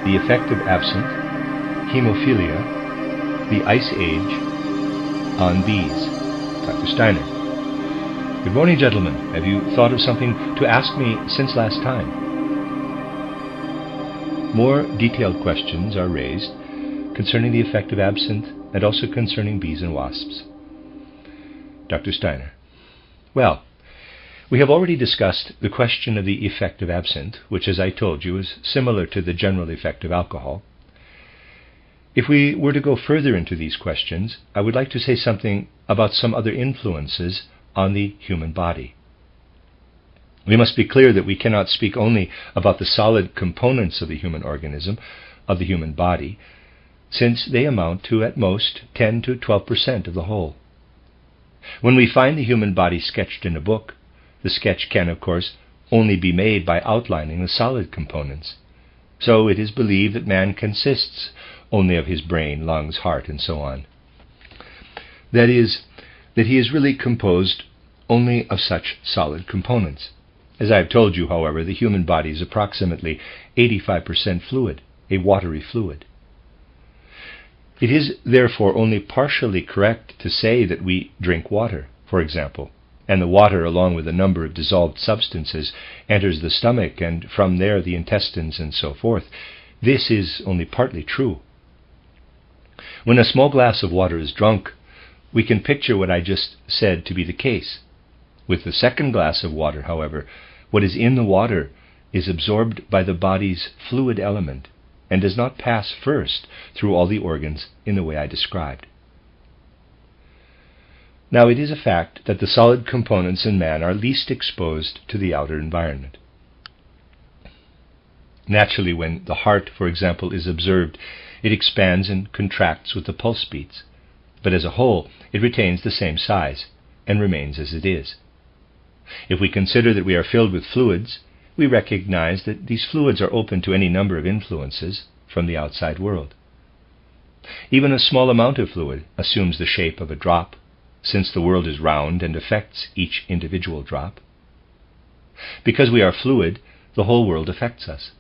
the effect of absinthe, hemophilia, the Ice Age, on bees. Dr. Steiner. Good morning, gentlemen. Have you thought of something to ask me since last time? More detailed questions are raised concerning the effect of absinthe and also concerning bees and wasps. Dr. Steiner. Well, we have already discussed the question of the effect of absinthe, which, as I told you, is similar to the general effect of alcohol. If we were to go further into these questions, I would like to say something about some other influences on the human body. We must be clear that we cannot speak only about the solid components of the human organism, of the human body, since they amount to at most 10 to 12% of the whole. When we find the human body sketched in a book, the sketch can, of course, only be made by outlining the solid components. So it is believed that man consists only of his brain, lungs, heart, and so on. That is, that he is really composed only of such solid components. As I have told you, however, the human body is approximately 85% fluid, a watery fluid. It is therefore only partially correct to say that we drink water, for example, and the water, along with a number of dissolved substances, enters the stomach and from there the intestines and so forth. This is only partly true. When a small glass of water is drunk, we can picture what I just said to be the case. With the second glass of water, however, what is in the water is absorbed by the body's fluid element and does not pass first through all the organs in the way I described. Now, it is a fact that the solid components in man are least exposed to the outer environment. Naturally, when the heart, for example, is observed, it expands and contracts with the pulse beats, but as a whole it retains the same size and remains as it is. If we consider that we are filled with fluids, we recognize that these fluids are open to any number of influences from the outside world. Even a small amount of fluid assumes the shape of a drop, since the world is round and affects each individual drop. Because we are fluid, the whole world affects us.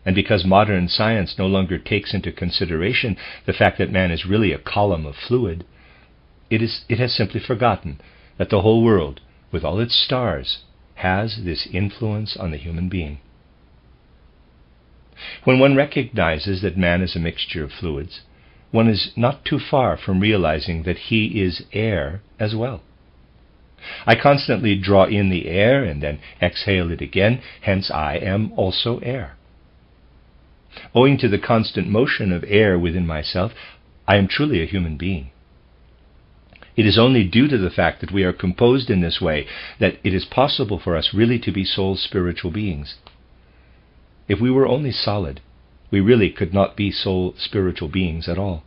And because modern science no longer takes into consideration the fact that man is really a column of fluid, it has simply forgotten that the whole world, with all its stars, has this influence on the human being. When one recognizes that man is a mixture of fluids, one is not too far from realizing that he is air as well. I constantly draw in the air and then exhale it again, hence I am also air. Owing to the constant motion of air within myself, I am truly a human being. It is only due to the fact that we are composed in this way that it is possible for us really to be soul spiritual beings. If we were only solid, we really could not be soul spiritual beings at all.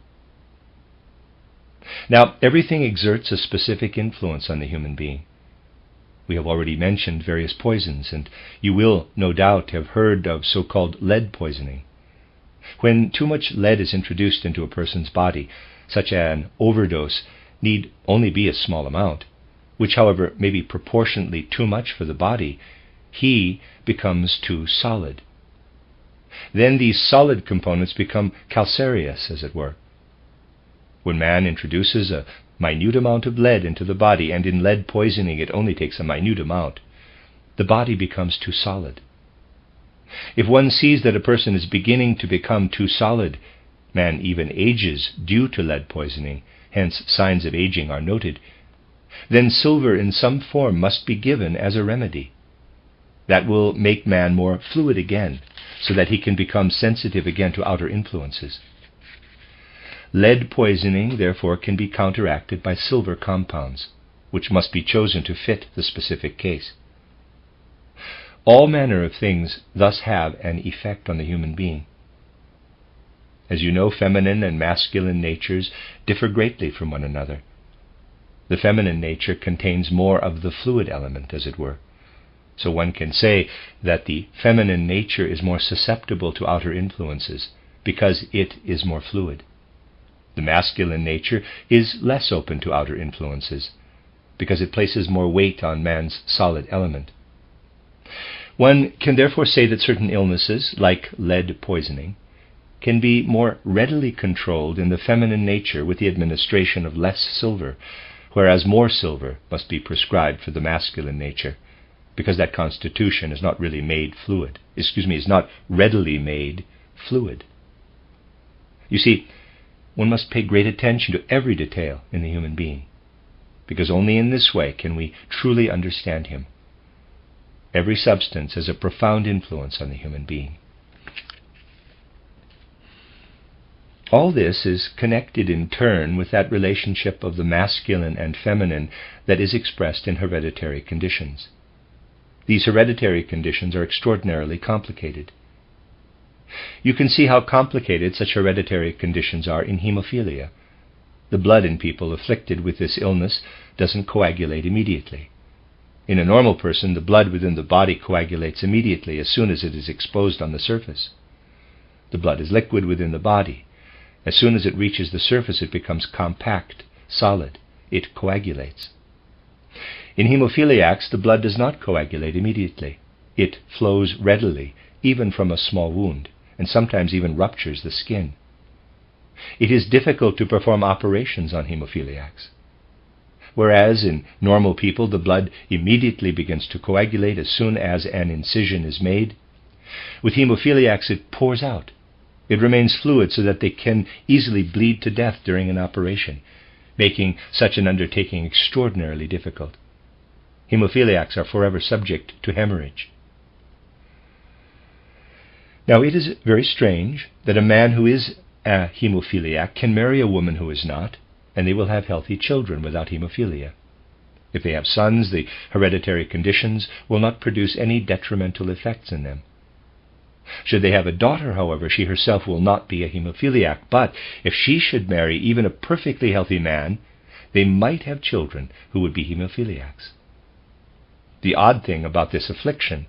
Now, everything exerts a specific influence on the human being. We have already mentioned various poisons, and you will, no doubt, have heard of so-called lead poisoning. When too much lead is introduced into a person's body, such an overdose need only be a small amount, which, however, may be proportionately too much for the body, he becomes too solid. Then these solid components become calcareous, as it were. When man introduces a minute amount of lead into the body, and in lead poisoning it only takes a minute amount, the body becomes too solid. If one sees that a person is beginning to become too solid, man even ages due to lead poisoning, hence signs of aging are noted, then silver in some form must be given as a remedy. That will make man more fluid again, so that he can become sensitive again to outer influences. Lead poisoning, therefore, can be counteracted by silver compounds, which must be chosen to fit the specific case. All manner of things thus have an effect on the human being. As you know, feminine and masculine natures differ greatly from one another. The feminine nature contains more of the fluid element, as it were. So one can say that the feminine nature is more susceptible to outer influences because it is more fluid. The masculine nature is less open to outer influences because it places more weight on man's solid element. One can therefore say that certain illnesses, like lead poisoning, can be more readily controlled in the feminine nature with the administration of less silver, whereas more silver must be prescribed for the masculine nature, because that constitution is not really made fluid. Is not readily made fluid. You see, one must pay great attention to every detail in the human being, because only in this way can we truly understand him. Every substance has a profound influence on the human being. All this is connected in turn with that relationship of the masculine and feminine that is expressed in hereditary conditions. These hereditary conditions are extraordinarily complicated. You can see how complicated such hereditary conditions are in hemophilia. The blood in people afflicted with this illness doesn't coagulate immediately. In a normal person, the blood within the body coagulates immediately as soon as it is exposed on the surface. The blood is liquid within the body. As soon as it reaches the surface, it becomes compact, solid. It coagulates. In hemophiliacs, the blood does not coagulate immediately. It flows readily, even from a small wound, and sometimes even ruptures the skin. It is difficult to perform operations on hemophiliacs. Whereas in normal people the blood immediately begins to coagulate as soon as an incision is made, with hemophiliacs it pours out. It remains fluid so that they can easily bleed to death during an operation, making such an undertaking extraordinarily difficult. Hemophiliacs are forever subject to hemorrhage. Now it is very strange that a man who is a hemophiliac can marry a woman who is not, and they will have healthy children without hemophilia. If they have sons, the hereditary conditions will not produce any detrimental effects in them. Should they have a daughter, however, she herself will not be a hemophiliac, but if she should marry even a perfectly healthy man, they might have children who would be hemophiliacs. The odd thing about this affliction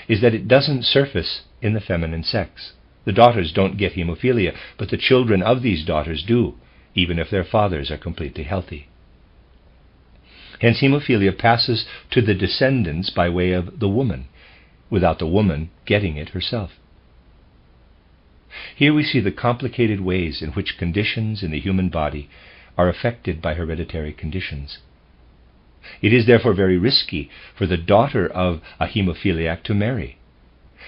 is that it doesn't surface in the feminine sex. The daughters don't get hemophilia, but the children of these daughters do, even if their fathers are completely healthy. Hence hemophilia passes to the descendants by way of the woman, without the woman getting it herself. Here we see the complicated ways in which conditions in the human body are affected by hereditary conditions. It is therefore very risky for the daughter of a hemophiliac to marry,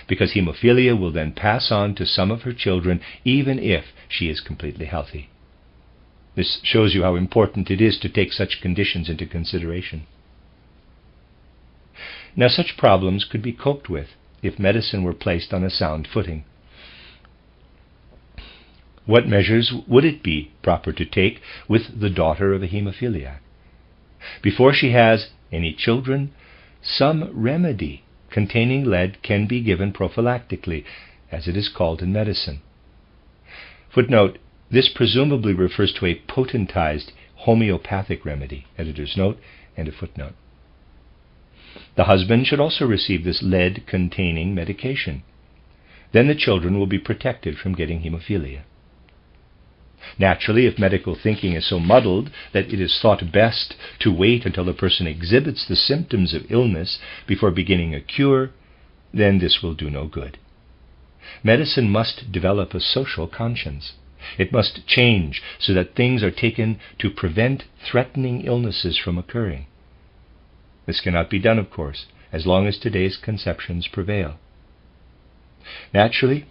because hemophilia will then pass on to some of her children even if she is completely healthy. This shows you how important it is to take such conditions into consideration. Now, such problems could be coped with if medicine were placed on a sound footing. What measures would it be proper to take with the daughter of a hemophiliac? Before she has any children, some remedy containing lead can be given prophylactically, as it is called in medicine. Footnote: this presumably refers to a potentized homeopathic remedy. Editor's note, end of footnote. The husband should also receive this lead-containing medication. Then the children will be protected from getting hemophilia. Naturally, if medical thinking is so muddled that it is thought best to wait until a person exhibits the symptoms of illness before beginning a cure, then this will do no good. Medicine must develop a social conscience. It must change so that things are taken to prevent threatening illnesses from occurring. This cannot be done, of course, as long as today's conceptions prevail. Naturally,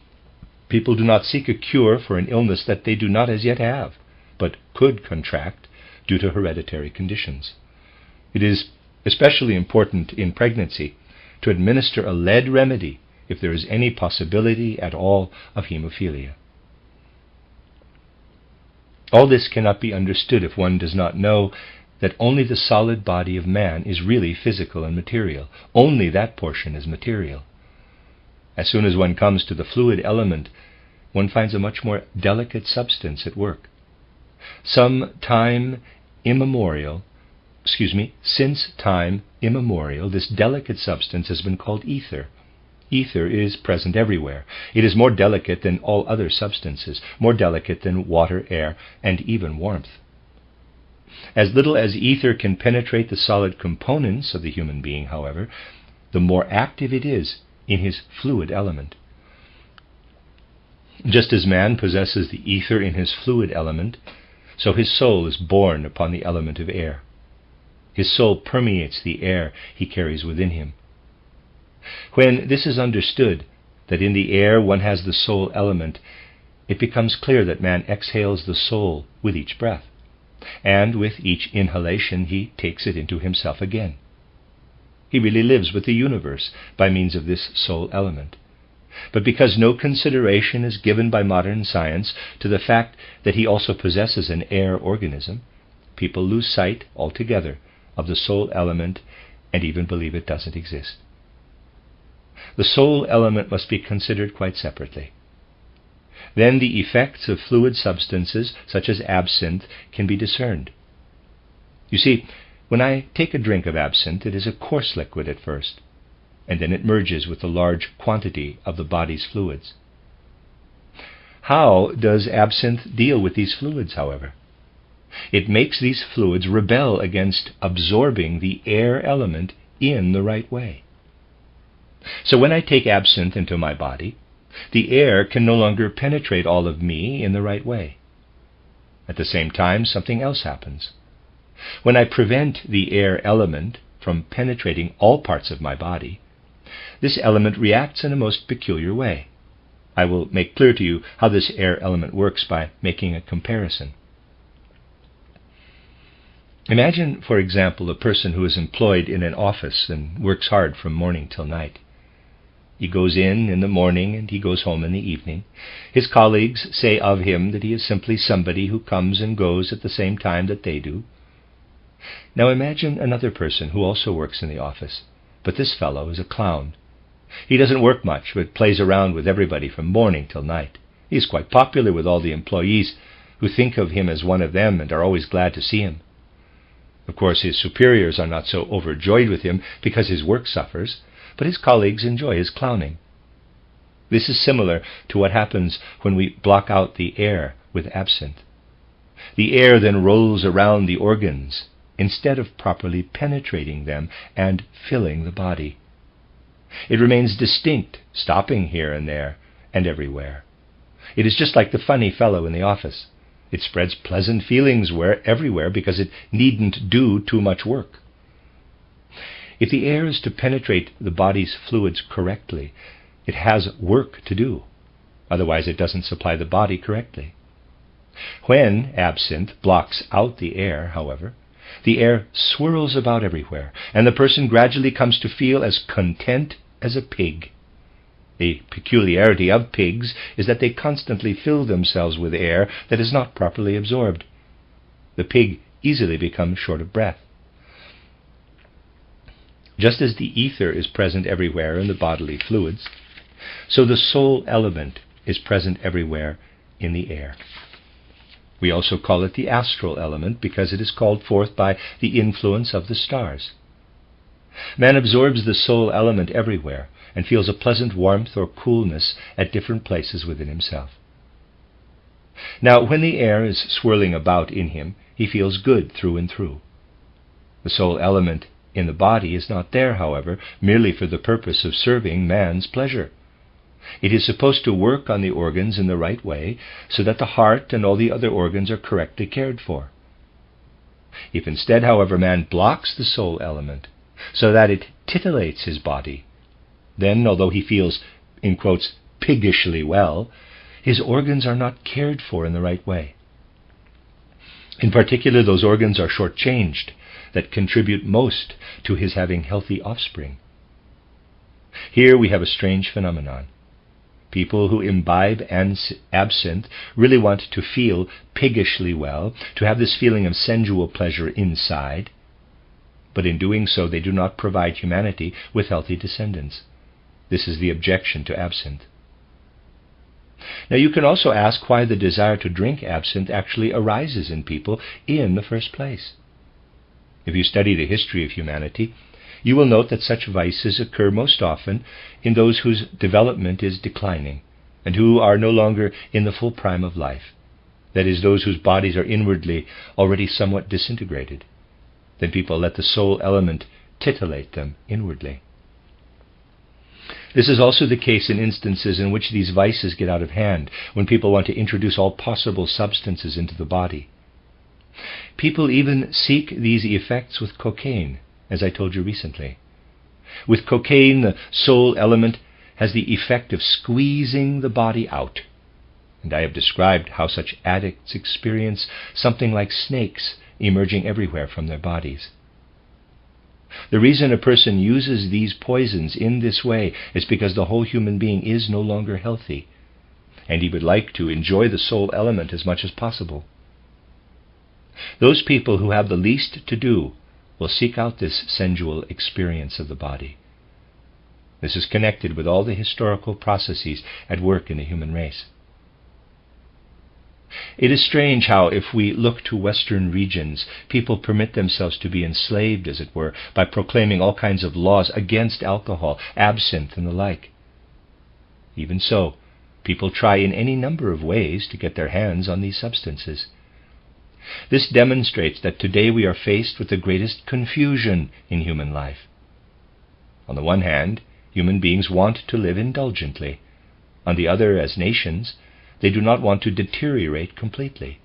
people do not seek a cure for an illness that they do not as yet have, but could contract due to hereditary conditions. It is especially important in pregnancy to administer a lead remedy if there is any possibility at all of hemophilia. All this cannot be understood if one does not know that only the solid body of man is really physical and material. Only that portion is material. As soon as one comes to the fluid element, one finds a much more delicate substance at work. Since time immemorial, this delicate substance has been called ether. Ether is present everywhere. It is more delicate than all other substances, more delicate than water, air, and even warmth. As little as ether can penetrate the solid components of the human being, however, the more active it is in his fluid element. Just as man possesses the ether in his fluid element, so his soul is born upon the element of air. His soul permeates the air he carries within him. When this is understood, that in the air one has the soul element, it becomes clear that man exhales the soul with each breath, and with each inhalation he takes it into himself again. He really lives with the universe by means of this soul element. But because no consideration is given by modern science to the fact that he also possesses an air organism, people lose sight altogether of the soul element and even believe it doesn't exist. The soul element must be considered quite separately. Then the effects of fluid substances such as absinthe can be discerned. You see, when I take a drink of absinthe, it is a coarse liquid at first, and then it merges with a large quantity of the body's fluids. How does absinthe deal with these fluids, however? It makes these fluids rebel against absorbing the air element in the right way. So when I take absinthe into my body, the air can no longer penetrate all of me in the right way. At the same time, something else happens. When I prevent the air element from penetrating all parts of my body, this element reacts in a most peculiar way. I will make clear to you how this air element works by making a comparison. Imagine, for example, a person who is employed in an office and works hard from morning till night. He goes in the morning and he goes home in the evening. His colleagues say of him that he is simply somebody who comes and goes at the same time that they do. Now imagine another person who also works in the office, but this fellow is a clown. He doesn't work much, but plays around with everybody from morning till night. He is quite popular with all the employees, who think of him as one of them and are always glad to see him. Of course, his superiors are not so overjoyed with him because his work suffers, but his colleagues enjoy his clowning. This is similar to what happens when we block out the air with absinthe. The air then rolls around the organs instead of properly penetrating them and filling the body. It remains distinct, stopping here and there and everywhere. It is just like the funny fellow in the office. It spreads pleasant feelings everywhere because it needn't do too much work. If the air is to penetrate the body's fluids correctly, it has work to do. Otherwise, it doesn't supply the body correctly. When absinthe blocks out the air, however, the air swirls about everywhere, and the person gradually comes to feel as content as a pig. A peculiarity of pigs is that they constantly fill themselves with air that is not properly absorbed. The pig easily becomes short of breath. Just as the ether is present everywhere in the bodily fluids, so the soul element is present everywhere in the air. We also call it the astral element because it is called forth by the influence of the stars. Man absorbs the soul element everywhere and feels a pleasant warmth or coolness at different places within himself. Now, when the air is swirling about in him, he feels good through and through. The soul element in the body is not there, however, merely for the purpose of serving man's pleasure. It is supposed to work on the organs in the right way so that the heart and all the other organs are correctly cared for. If instead, however, man blocks the soul element so that it titillates his body, then, although he feels, in quotes, piggishly well, his organs are not cared for in the right way. In particular, those organs are shortchanged that contribute most to his having healthy offspring. Here we have a strange phenomenon. People who imbibe absinthe really want to feel piggishly well, to have this feeling of sensual pleasure inside, but in doing so they do not provide humanity with healthy descendants. This is the objection to absinthe. Now you can also ask why the desire to drink absinthe actually arises in people in the first place. If you study the history of humanity, you will note that such vices occur most often in those whose development is declining and who are no longer in the full prime of life. That is, those whose bodies are inwardly already somewhat disintegrated. Then people let the soul element titillate them inwardly. This is also the case in instances in which these vices get out of hand, when people want to introduce all possible substances into the body. People even seek these effects with cocaine, as I told you recently. With cocaine, the soul element has the effect of squeezing the body out. And I have described how such addicts experience something like snakes emerging everywhere from their bodies. The reason a person uses these poisons in this way is because the whole human being is no longer healthy, and he would like to enjoy the soul element as much as possible. Those people who have the least to do will seek out this sensual experience of the body. This is connected with all the historical processes at work in the human race. It is strange how, if we look to Western regions, people permit themselves to be enslaved, as it were, by proclaiming all kinds of laws against alcohol, absinthe, and the like. Even so, people try in any number of ways to get their hands on these substances. This demonstrates that today we are faced with the greatest confusion in human life. On the one hand, human beings want to live indulgently. On the other, as nations, they do not want to deteriorate completely.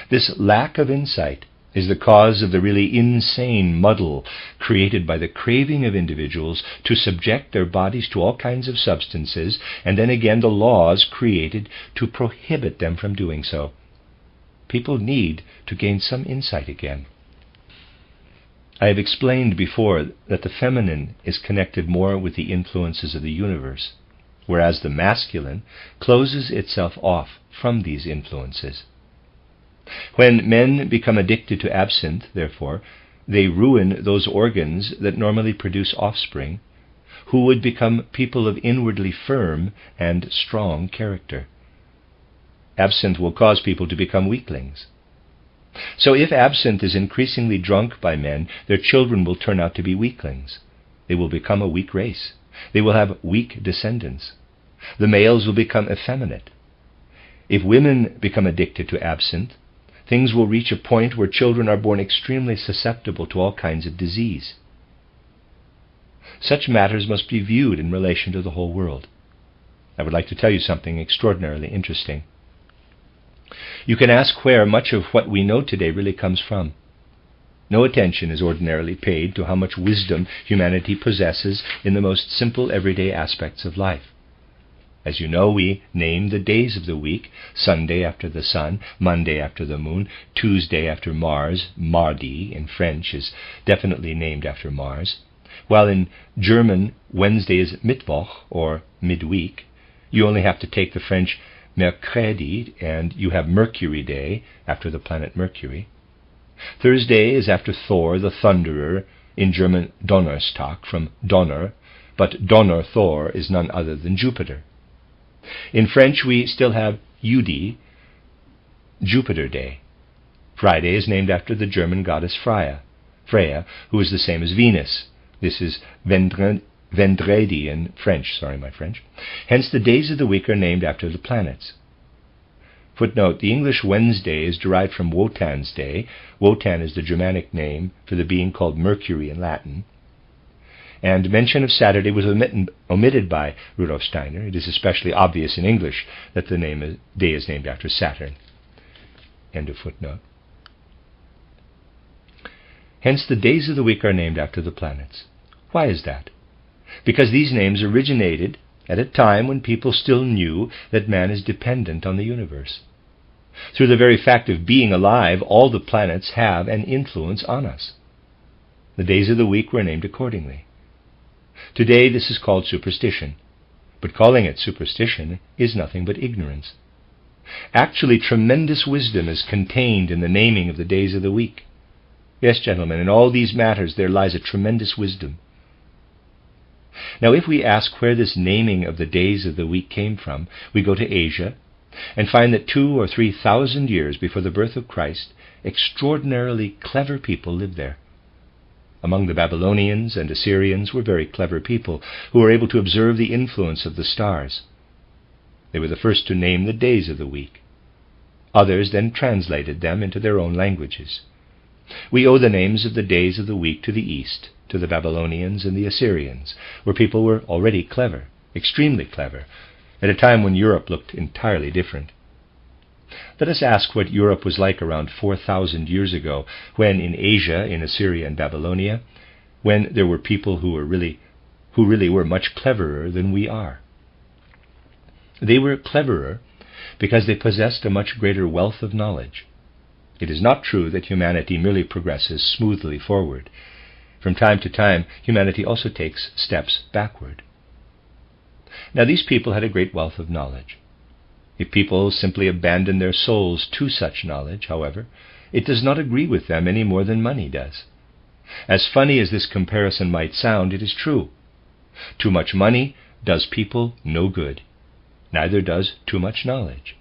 This lack of insight is the cause of the really insane muddle created by the craving of individuals to subject their bodies to all kinds of substances, and then again the laws created to prohibit them from doing so. People need to gain some insight again. I have explained before that the feminine is connected more with the influences of the universe, whereas the masculine closes itself off from these influences. When men become addicted to absinthe, therefore, they ruin those organs that normally produce offspring, who would become people of inwardly firm and strong character. Absinthe will cause people to become weaklings. So if absinthe is increasingly drunk by men, their children will turn out to be weaklings. They will become a weak race. They will have weak descendants. The males will become effeminate. If women become addicted to absinthe, things will reach a point where children are born extremely susceptible to all kinds of disease. Such matters must be viewed in relation to the whole world. I would like to tell you something extraordinarily interesting. You can ask where much of what we know today really comes from. No attention is ordinarily paid to how much wisdom humanity possesses in the most simple everyday aspects of life. As you know, we name the days of the week: Sunday after the sun, Monday after the moon, Tuesday after Mars. Mardi in French is definitely named after Mars, while in German Wednesday is Mittwoch, or midweek. You only have to take the French Mercredi, and you have Mercury Day, after the planet Mercury. Thursday is after Thor, the Thunderer, in German Donnerstag, from Donner, but Donner Thor is none other than Jupiter. In French we still have Jeudi, Jupiter Day. Friday is named after the German goddess Freya, who is the same as Venus. This is Vendredi in French, my French. Hence the days of the week are named after the planets. Footnote: the English Wednesday is derived from Wotan's Day. Wotan is the Germanic name for the being called Mercury in Latin. And mention of Saturday was omitted by Rudolf Steiner. It is especially obvious in English that the day is named after Saturn. End of footnote. Hence the days of the week are named after the planets. Why is that? Because these names originated at a time when people still knew that man is dependent on the universe. Through the very fact of being alive, all the planets have an influence on us. The days of the week were named accordingly. Today this is called superstition, but calling it superstition is nothing but ignorance. Actually, tremendous wisdom is contained in the naming of the days of the week. Yes, gentlemen, in all these matters there lies a tremendous wisdom. Now, if we ask where this naming of the days of the week came from, we go to Asia and find that 2,000 or 3,000 years before the birth of Christ, extraordinarily clever people lived there. Among the Babylonians and Assyrians were very clever people who were able to observe the influence of the stars. They were the first to name the days of the week. Others then translated them into their own languages. We owe the names of the days of the week to the East, to the Babylonians and the Assyrians, where people were already clever, extremely clever, at a time when Europe looked entirely different. Let us ask what Europe was like around 4,000 years ago, when in Asia, in Assyria and Babylonia, when there were people who really were much cleverer than we are. They were cleverer because they possessed a much greater wealth of knowledge. It is not true that humanity merely progresses smoothly forward. From time to time, humanity also takes steps backward. Now, these people had a great wealth of knowledge. If people simply abandon their souls to such knowledge, however, it does not agree with them any more than money does. As funny as this comparison might sound, it is true. Too much money does people no good. Neither does too much knowledge,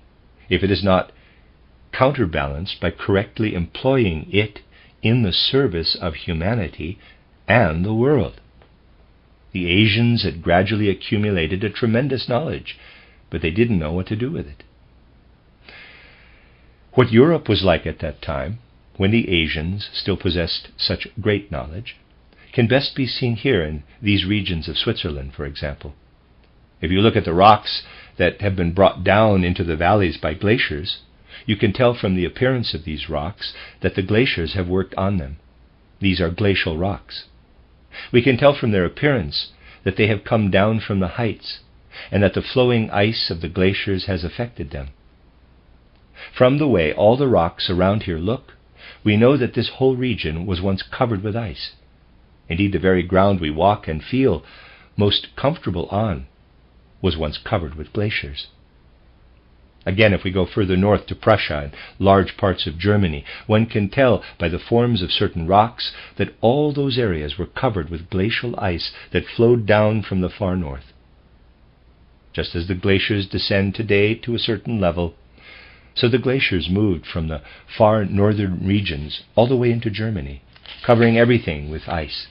if it is not counterbalanced by correctly employing it in the service of humanity and the world. The Asians had gradually accumulated a tremendous knowledge, but they didn't know what to do with it. What Europe was like at that time, when the Asians still possessed such great knowledge, can best be seen here in these regions of Switzerland, for example. If you look at the rocks that have been brought down into the valleys by glaciers, you can tell from the appearance of these rocks that the glaciers have worked on them. These are glacial rocks. We can tell from their appearance that they have come down from the heights, and that the flowing ice of the glaciers has affected them. From the way all the rocks around here look, we know that this whole region was once covered with ice. Indeed, the very ground we walk and feel most comfortable on was once covered with glaciers. Again, if we go further north to Prussia and large parts of Germany, one can tell by the forms of certain rocks that all those areas were covered with glacial ice that flowed down from the far north. Just as the glaciers descend today to a certain level, so the glaciers moved from the far northern regions all the way into Germany, covering everything with ice.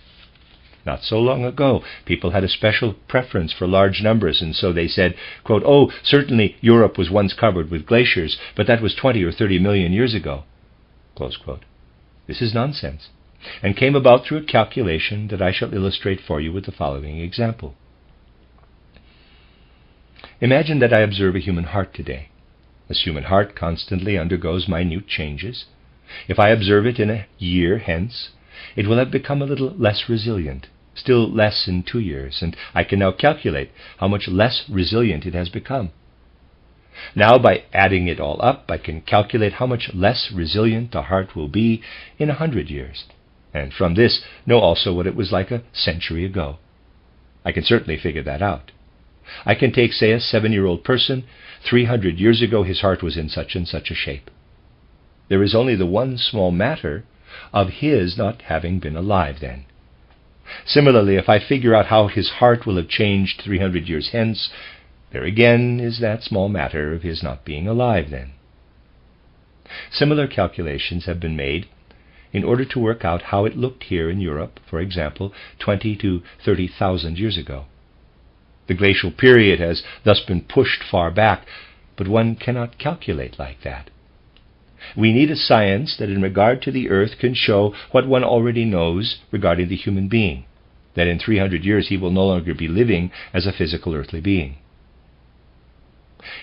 Not so long ago, people had a special preference for large numbers, and so they said, quote, "Oh, certainly Europe was once covered with glaciers, but that was 20 or 30 million years ago." Close quote. This is nonsense, and came about through a calculation that I shall illustrate for you with the following example. Imagine that I observe a human heart today. This human heart constantly undergoes minute changes. If I observe it in a year hence, it will have become a little less resilient, still less in 2 years, and I can now calculate how much less resilient it has become. Now, by adding it all up, I can calculate how much less resilient the heart will be in 100 years, and from this know also what it was like a century ago. I can certainly figure that out. I can take, say, a 7-year-old person. 300 years ago his heart was in such and such a shape. There is only the one small matter of his not having been alive then. Similarly, if I figure out how his heart will have changed 300 years hence, there again is that small matter of his not being alive then. Similar calculations have been made in order to work out how it looked here in Europe, for example, 20 to 30,000 years ago. The glacial period has thus been pushed far back, but one cannot calculate like that. We need a science that in regard to the earth can show what one already knows regarding the human being, that in 300 years he will no longer be living as a physical earthly being.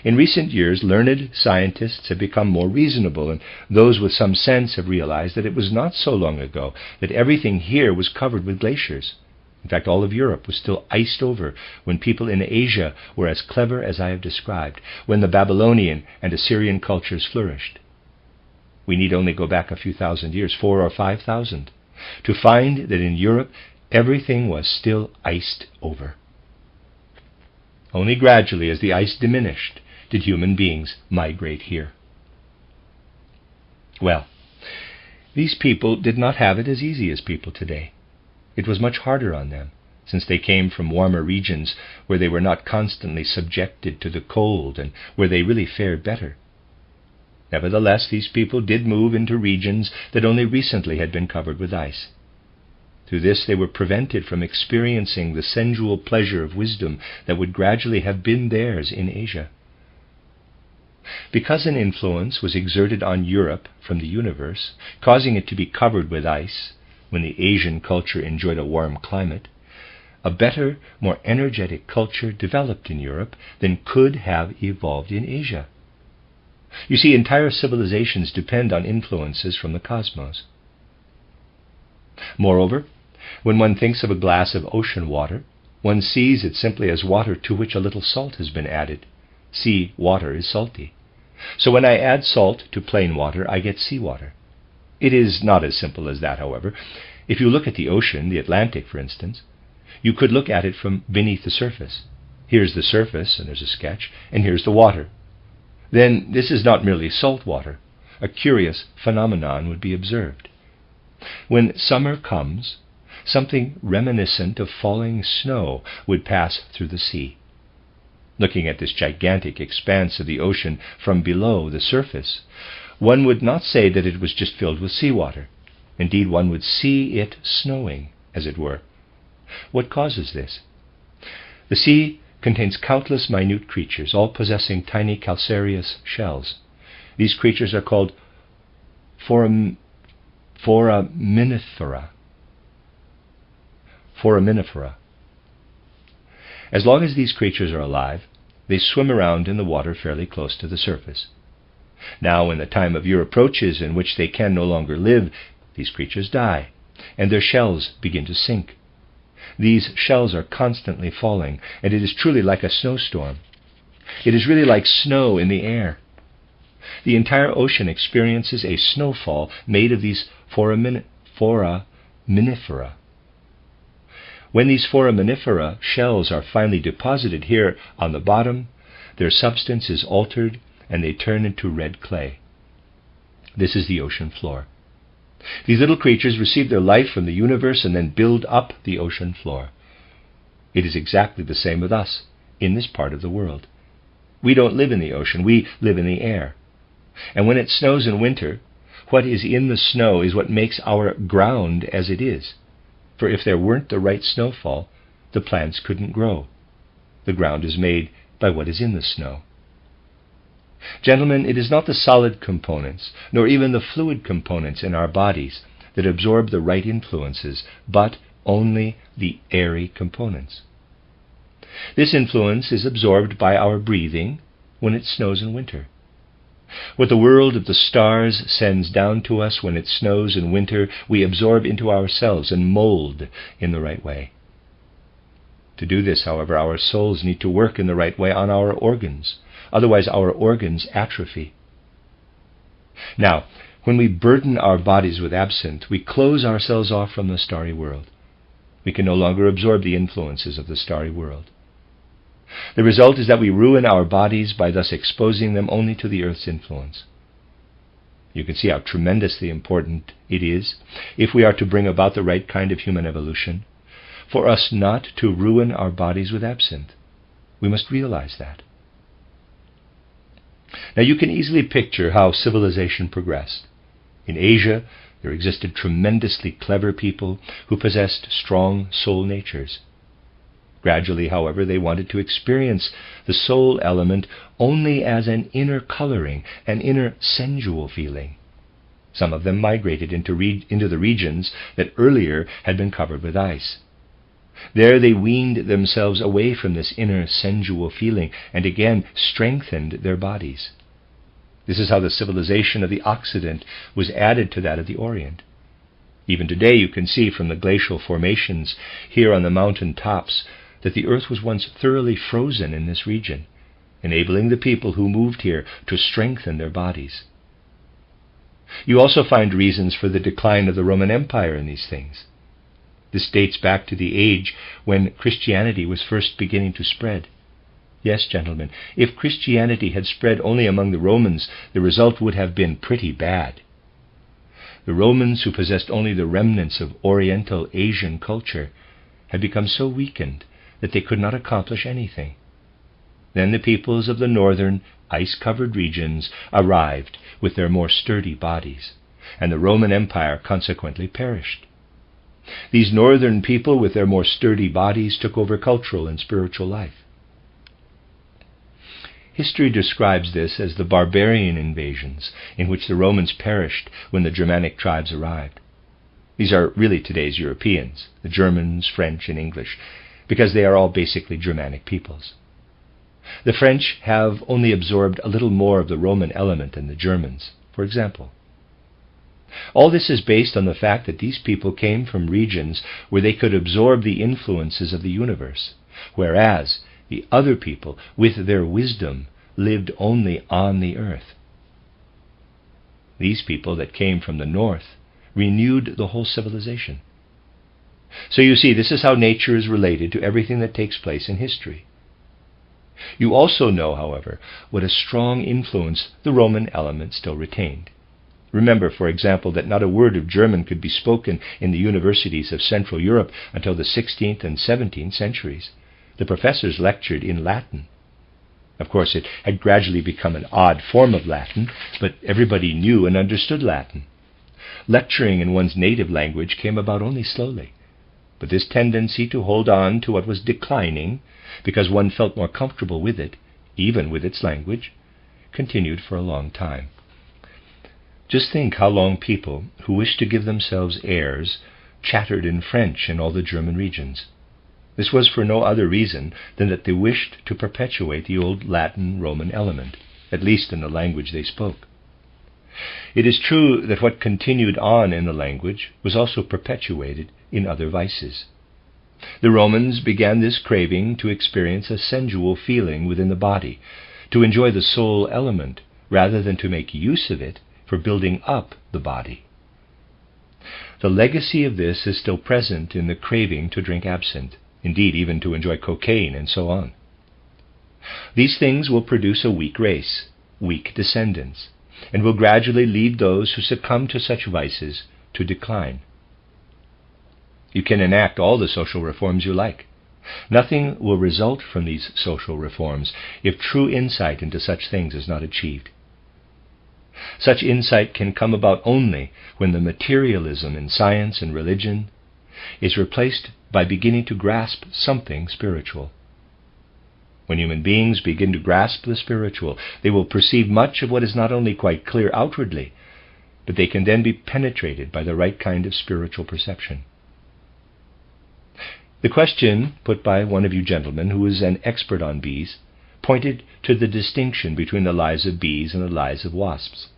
In recent years, learned scientists have become more reasonable, and those with some sense have realized that it was not so long ago that everything here was covered with glaciers. In fact, all of Europe was still iced over when people in Asia were as clever as I have described, when the Babylonian and Assyrian cultures flourished. We need only go back a few thousand years, 4,000 or 5,000, to find that in Europe everything was still iced over. Only gradually, as the ice diminished, did human beings migrate here. Well, these people did not have it as easy as people today. It was much harder on them, since they came from warmer regions where they were not constantly subjected to the cold and where they really fared better. Nevertheless, these people did move into regions that only recently had been covered with ice. Through this they were prevented from experiencing the sensual pleasure of wisdom that would gradually have been theirs in Asia. Because an influence was exerted on Europe from the universe, causing it to be covered with ice when the Asian culture enjoyed a warm climate, a better, more energetic culture developed in Europe than could have evolved in Asia. You see, entire civilizations depend on influences from the cosmos. Moreover, when one thinks of a glass of ocean water, one sees it simply as water to which a little salt has been added. Sea water is salty. So when I add salt to plain water, I get seawater. It is not as simple as that, however. If you look at the ocean, the Atlantic, for instance, you could look at it from beneath the surface. Here's the surface, and there's a sketch, and here's the water. Then this is not merely salt water. A curious phenomenon would be observed. When summer comes, something reminiscent of falling snow would pass through the sea. Looking at this gigantic expanse of the ocean from below the surface, one would not say that it was just filled with seawater. Indeed, one would see it snowing, as it were. What causes this? The sea contains countless minute creatures, all possessing tiny calcareous shells. These creatures are called foraminifera. As long as these creatures are alive, they swim around in the water fairly close to the surface. Now, when the time of year approaches in which they can no longer live, these creatures die, and their shells begin to sink. These shells are constantly falling, and it is truly like a snowstorm. It is really like snow in the air. The entire ocean experiences a snowfall made of these foraminifera. When these foraminifera shells are finally deposited here on the bottom, their substance is altered and they turn into red clay. This is the ocean floor. These little creatures receive their life from the universe and then build up the ocean floor. It is exactly the same with us in this part of the world. We don't live in the ocean, we live in the air. And when it snows in winter, what is in the snow is what makes our ground as it is. For if there weren't the right snowfall, the plants couldn't grow. The ground is made by what is in the snow. Gentlemen, it is not the solid components, nor even the fluid components in our bodies that absorb the right influences, but only the airy components. This influence is absorbed by our breathing when it snows in winter. What the world of the stars sends down to us when it snows in winter, we absorb into ourselves and mold in the right way. To do this, however, our souls need to work in the right way on our organs. Otherwise, our organs atrophy. Now, when we burden our bodies with absinthe, we close ourselves off from the starry world. We can no longer absorb the influences of the starry world. The result is that we ruin our bodies by thus exposing them only to the earth's influence. You can see how tremendously important it is, if we are to bring about the right kind of human evolution, for us not to ruin our bodies with absinthe. We must realize that. Now you can easily picture how civilization progressed. In Asia, there existed tremendously clever people who possessed strong soul natures. Gradually, however, they wanted to experience the soul element only as an inner coloring, an inner sensual feeling. Some of them migrated into the regions that earlier had been covered with ice. There they weaned themselves away from this inner sensual feeling and again strengthened their bodies. This is how the civilization of the Occident was added to that of the Orient. Even today you can see from the glacial formations here on the mountain tops that the earth was once thoroughly frozen in this region, enabling the people who moved here to strengthen their bodies. You also find reasons for the decline of the Roman Empire in these things. This dates back to the age when Christianity was first beginning to spread. Yes, gentlemen, if Christianity had spread only among the Romans, the result would have been pretty bad. The Romans, who possessed only the remnants of Oriental Asian culture, had become so weakened that they could not accomplish anything. Then the peoples of the northern, ice-covered regions arrived with their more sturdy bodies, and the Roman Empire consequently perished. These northern people with their more sturdy bodies took over cultural and spiritual life. History describes this as the barbarian invasions in which the Romans perished when the Germanic tribes arrived. These are really today's Europeans, the Germans, French, and English, because they are all basically Germanic peoples. The French have only absorbed a little more of the Roman element than the Germans, for example. All this is based on the fact that these people came from regions where they could absorb the influences of the universe, whereas the other people, with their wisdom, lived only on the earth. These people that came from the north renewed the whole civilization. So you see, this is how nature is related to everything that takes place in history. You also know, however, what a strong influence the Roman element still retained. Remember, for example, that not a word of German could be spoken in the universities of Central Europe until the 16th and 17th centuries. The professors lectured in Latin. Of course, it had gradually become an odd form of Latin, but everybody knew and understood Latin. Lecturing in one's native language came about only slowly, but this tendency to hold on to what was declining, because one felt more comfortable with it, even with its language, continued for a long time. Just think how long people who wished to give themselves airs chattered in French in all the German regions. This was for no other reason than that they wished to perpetuate the old Latin-Roman element, at least in the language they spoke. It is true that what continued on in the language was also perpetuated in other vices. The Romans began this craving to experience a sensual feeling within the body, to enjoy the soul element, rather than to make use of it for building up the body. The legacy of this is still present in the craving to drink absinthe, indeed even to enjoy cocaine and so on. These things will produce a weak race, weak descendants, and will gradually lead those who succumb to such vices to decline. You can enact all the social reforms you like. Nothing will result from these social reforms if true insight into such things is not achieved. Such insight can come about only when the materialism in science and religion is replaced by beginning to grasp something spiritual. When human beings begin to grasp the spiritual, they will perceive much of what is not only quite clear outwardly, but they can then be penetrated by the right kind of spiritual perception. The question put by one of you gentlemen, who is an expert on bees, pointed to the distinction between the lives of bees and the lives of wasps.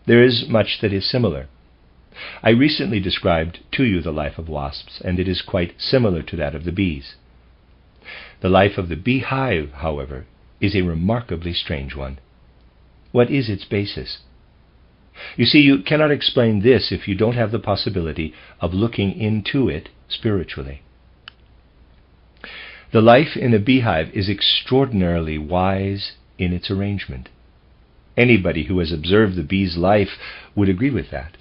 There is much that is similar. I recently described to you the life of wasps, and it is quite similar to that of the bees. The life of the beehive, however, is a remarkably strange one. What is its basis? You see, you cannot explain this if you don't have the possibility of looking into it spiritually. The life in a beehive is extraordinarily wise in its arrangement. Anybody who has observed the bee's life would agree with that.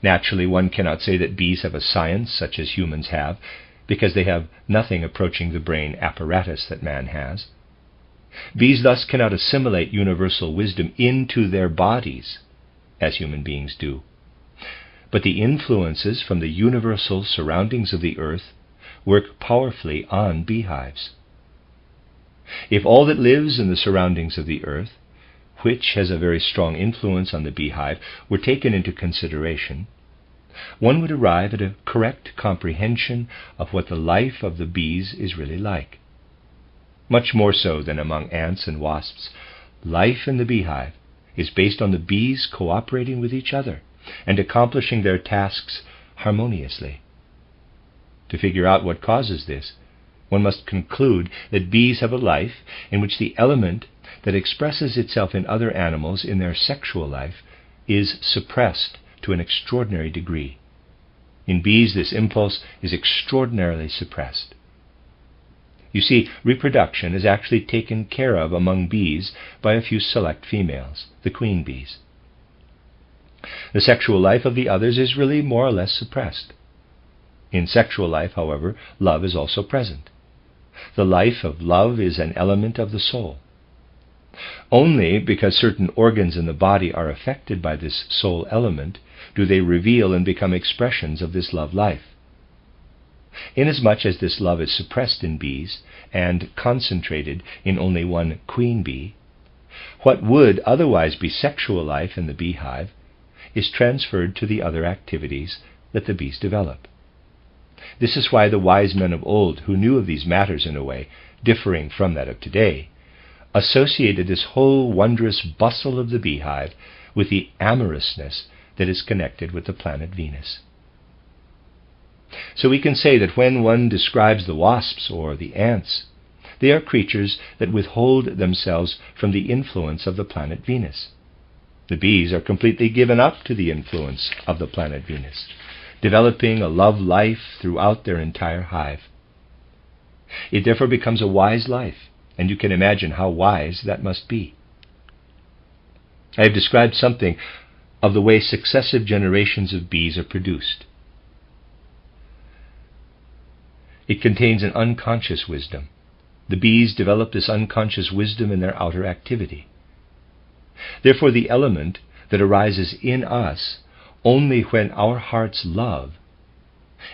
Naturally, one cannot say that bees have a science such as humans have, because they have nothing approaching the brain apparatus that man has. Bees thus cannot assimilate universal wisdom into their bodies, as human beings do. But the influences from the universal surroundings of the earth work powerfully on beehives. If all that lives in the surroundings of the earth, which has a very strong influence on the beehive, were taken into consideration, one would arrive at a correct comprehension of what the life of the bees is really like. Much more so than among ants and wasps, life in the beehive is based on the bees cooperating with each other and accomplishing their tasks harmoniously. To figure out what causes this, one must conclude that bees have a life in which the element that expresses itself in other animals in their sexual life is suppressed to an extraordinary degree. In bees, this impulse is extraordinarily suppressed. You see, reproduction is actually taken care of among bees by a few select females, the queen bees. The sexual life of the others is really more or less suppressed. In sexual life, however, love is also present. The life of love is an element of the soul. Only because certain organs in the body are affected by this soul element do they reveal and become expressions of this love life. Inasmuch as this love is suppressed in bees and concentrated in only one queen bee, what would otherwise be sexual life in the beehive is transferred to the other activities that the bees develop. This is why the wise men of old, who knew of these matters in a way differing from that of today, associated this whole wondrous bustle of the beehive with the amorousness that is connected with the planet Venus. So we can say that when one describes the wasps or the ants, they are creatures that withhold themselves from the influence of the planet Venus. The bees are completely given up to the influence of the planet Venus, developing a love life throughout their entire hive. It therefore becomes a wise life, and you can imagine how wise that must be. I have described something of the way successive generations of bees are produced. It contains an unconscious wisdom. The bees develop this unconscious wisdom in their outer activity. Therefore, the element that arises in us only when our heart's love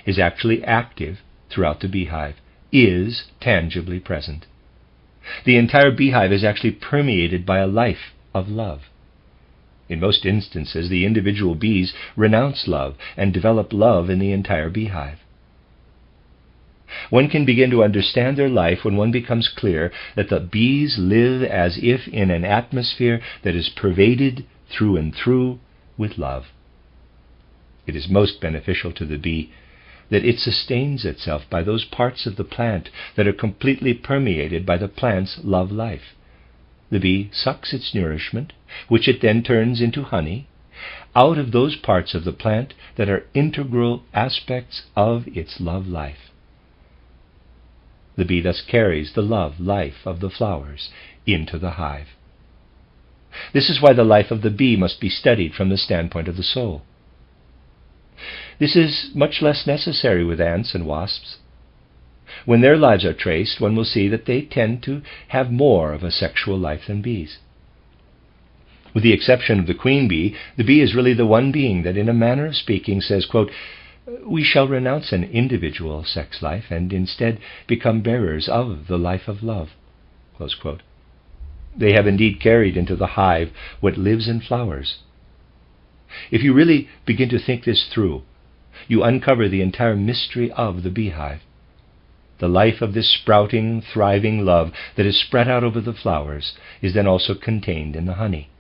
is actually active throughout the beehive, is tangibly present. The entire beehive is actually permeated by a life of love. In most instances, the individual bees renounce love and develop love in the entire beehive. One can begin to understand their life when one becomes clear that the bees live as if in an atmosphere that is pervaded through and through with love. It is most beneficial to the bee that it sustains itself by those parts of the plant that are completely permeated by the plant's love life. The bee sucks its nourishment, which it then turns into honey, out of those parts of the plant that are integral aspects of its love life. The bee thus carries the love life of the flowers into the hive. This is why the life of the bee must be studied from the standpoint of the soul. This is much less necessary with ants and wasps. When their lives are traced, one will see that they tend to have more of a sexual life than bees. With the exception of the queen bee, the bee is really the one being that, in a manner of speaking, says, quote, "We shall renounce an individual sex life and instead become bearers of the life of love." Close quote. They have indeed carried into the hive what lives in flowers. If you really begin to think this through, you uncover the entire mystery of the beehive. The life of this sprouting, thriving love that is spread out over the flowers is then also contained in the honey.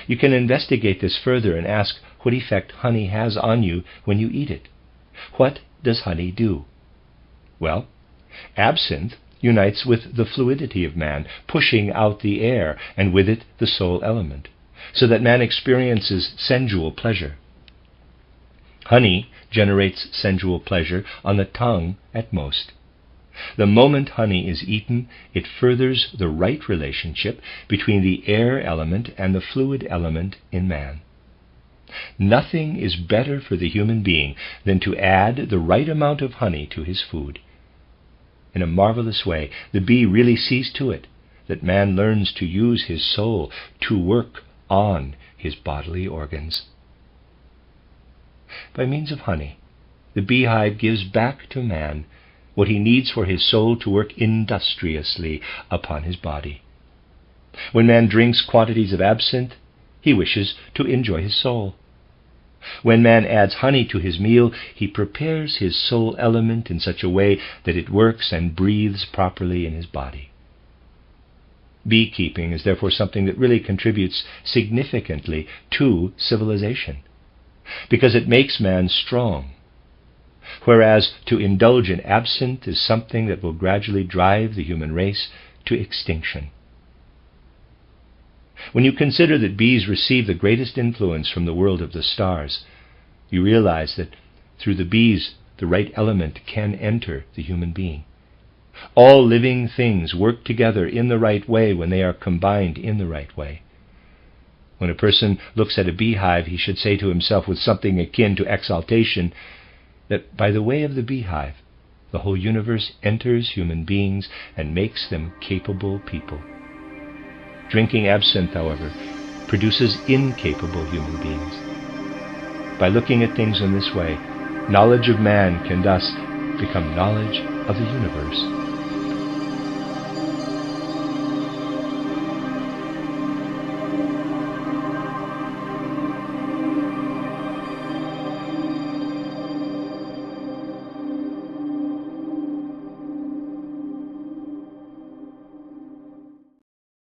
You can investigate this further and ask what effect honey has on you when you eat it. What does honey do? Well, absinthe unites with the fluidity of man, pushing out the air, and with it the soul element, so that man experiences sensual pleasure. Honey generates sensual pleasure on the tongue at most. The moment honey is eaten, it furthers the right relationship between the air element and the fluid element in man. Nothing is better for the human being than to add the right amount of honey to his food. In a marvelous way, the bee really sees to it that man learns to use his soul to work on his bodily organs. By means of honey, the beehive gives back to man what he needs for his soul to work industriously upon his body. When man drinks quantities of absinthe, he wishes to enjoy his soul. When man adds honey to his meal, he prepares his soul element in such a way that it works and breathes properly in his body. Beekeeping is therefore something that really contributes significantly to civilization, because it makes man strong, whereas to indulge in absinthe is something that will gradually drive the human race to extinction. When you consider that bees receive the greatest influence from the world of the stars, you realize that through the bees the right element can enter the human being. All living things work together in the right way when they are combined in the right way. When a person looks at a beehive, he should say to himself with something akin to exaltation that by the way of the beehive, the whole universe enters human beings and makes them capable people. Drinking absinthe, however, produces incapable human beings. By looking at things in this way, Knowledge of man can thus become knowledge of the universe.